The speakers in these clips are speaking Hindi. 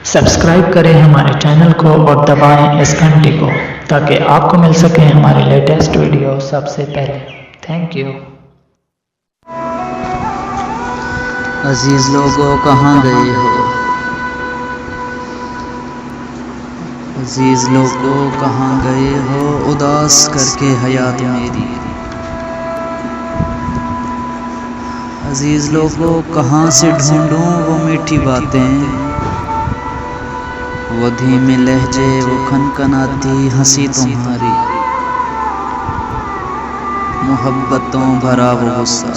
सब्सक्राइब करें हमारे चैनल को और दबाएं इस घंटी को ताकि आपको मिल सके हमारे लेटेस्ट वीडियो सबसे पहले। Thank you. अजीज लोगों कहाँ गए हो? अजीज लोगों कहाँ गए हो? उदास करके हयात मेरी। अजीज लोगों कहाँ से ढूंढूं वो मीठी बातें, वो धीमे लहजे, वो खनखनाती हंसी तुम्हारी, मोहब्बतों भरा वो गुस्सा।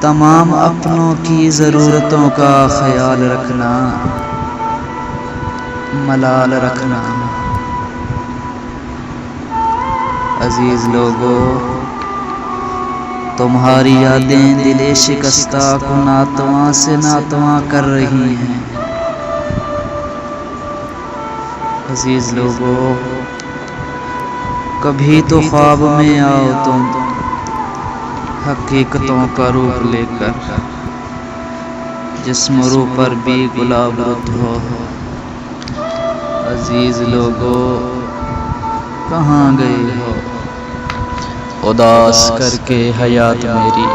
तमाम अपनों की ज़रूरतों का ख्याल रखना, मलाल रखना। अजीज लोगों तुम्हारी यादें दिले शिकस्ता को नातवा से नातवा कर रही हैं। अजीज लोगों कभी तो ख्वाब में आओ तुम हकीकतों का रूप लेकर, जिस्म रूप पर भी गुलाब हो। अजीज लोगों कहाँ गए हो? उदास करके हयात मेरी।